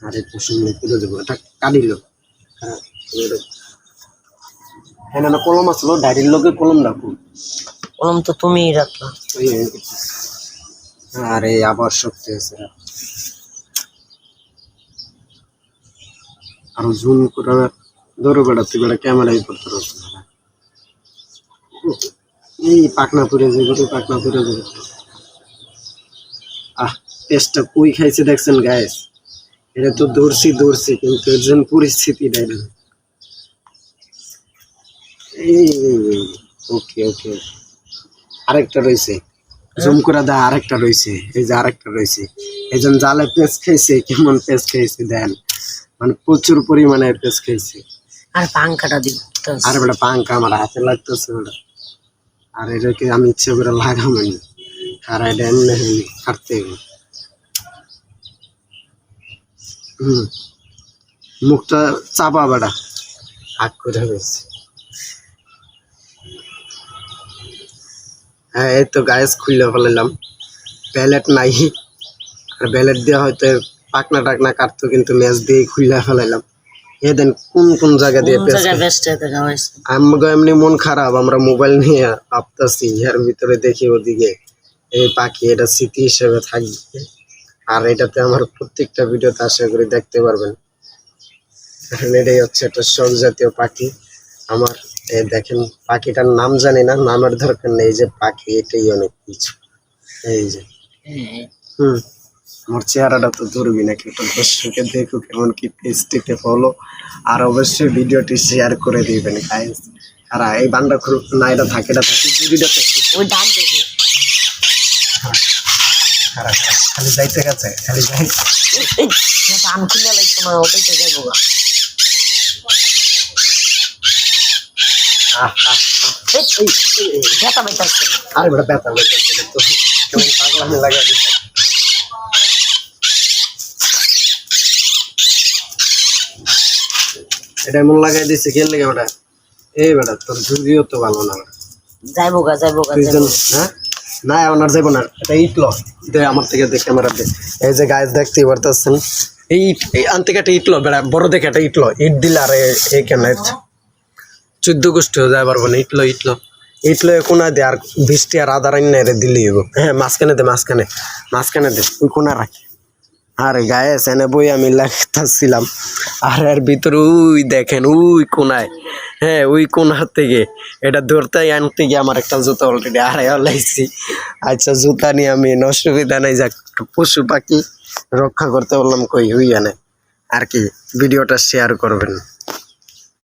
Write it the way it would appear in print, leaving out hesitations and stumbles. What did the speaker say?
আরে পশুগুলো তুলে দেবো, এটা কাটিল। হ্যাঁ না কলম আসলো, ডায়েরির লোকে কলম রাখো। কলম তো তুমিই রাখলা। আরে আবার শক্তি আছে, আরো জুম করে ধরো বেড়া, তুই বেড়া ক্যামেরাই করতে পারছো না। এই পাকনা পুরে যাবে, পাকনা পুরে যাবে। পেস্টটা কুই খাইছে দেখছেন গাইস, এটা তো দৌড়ছি কিন্তু এর জন্য পরিস্থিতি দেয় না। ওকে ওকে, আরেকটা রয়েছে, জুম করে দা, আরেকটা রয়েছে, এই যে আরেকটা রয়েছে। এই জন্য জালে পেস্ট খাইছে, কেমন পেস্ট খাইছে দেন, মানে প্রচুর পরিমাণে পেস্ট খাইছে। আর পাঙ্খাটা দিব, আর বেটা পাঙ্খা আমার হাতে লাগতেছে বেটা, আর এটাকে আমি ইচ্ছে করে লাগামনি, আর এটা এমনি কাটতে মুখটা চাপা বেটা, হাত করে হয়েছে। হ্যাঁ এই তো গায়েস খুললে ফেলাম, ব্যালেট নাই, আর ব্যালেট দিয়ে হয়তো পাকনা টাকনা কাটতো, কিন্তু ম্যাচ দিয়ে খুললে ফেলাইলাম। এ দেন কোন কোন জায়গা দিয়ে আমাকে এমনি মন খারাপ, আমরা মোবাইল নিয়ে ভাবতেছি এর ভিতরে দেখি ওদিকে এই পাখি, এটা স্মৃতি হিসেবে থাকবে। আর এটাতে আমার প্রত্যেকটা ভিডিওতে আশা করি দেখতে পারবেন। এটাই হচ্ছে একটা শখ জাতীয় পাখি আমার। দেখেন পাখিটার নাম জানি না, নামের দরকার নেই, যে পাখি এটাই অনেক কিছু। এই যে আমার চেহারাটা তো ধরবি নাকি, একটা দর্শকে দেখুক এমনকি পেজটিতে ফলো, আর অবশ্যই ভিডিওটি শেয়ার করে দিবেন গাইস। আর এই বান্ডা না, এটা থাকে, এটা থাকে ভিডিওতে খালি যাইতে গেছে, খালি যাই আম খুলে লাগতো না, ওটাই তো যাইবো গা। ব্যথা পাইতাছে, আরে বড় ব্যথা পাইতাছে তো, কেমন পাগলামি লাগা দিছে। এটা এমন লাগাই দিছে কেন লাগে বেটা, এই বেটা তোর যুগিও তো ভালো না, যাইবো গা যাইবো গা। হ্যাঁ না আমার যাইবো না, এটা ইটলো দে আমার থেকে, দেখ ক্যামেরা দে। এই যে গাছ দেখতেই পারতেছেন, এই আনতে একটা ইটলো বেড়া, বড় দেখে একটা ইটলো, ইট দিলে আর এই কেন 14 গোষ্ঠী হয়ে যায় পারবো না। ইটলো ইটলো ইটলো কোনা দে, আর বৃষ্টি আর আদার আইন রে দিলেই হবো। হ্যাঁ মাঝখানে দে, মাঝখানে দে, ওই কোনা রাখি। আর গায়ে এনে বই আমি লাগতেছিলাম, আর এর ভিতরে ওই দেখেন ওই কোনায়, হ্যাঁ ওই কোনার থেকে এটা ধরতে আনতে গিয়ে আমার একটা জুতা অলরেডি আড়াই লাইছি। আচ্ছা জুতা নিয়ে আমি অসুবিধা নাই, যাক পশু পাখি রক্ষা করতে বললাম, কই হুই আনে আর কি। ভিডিওটা শেয়ার করবেন।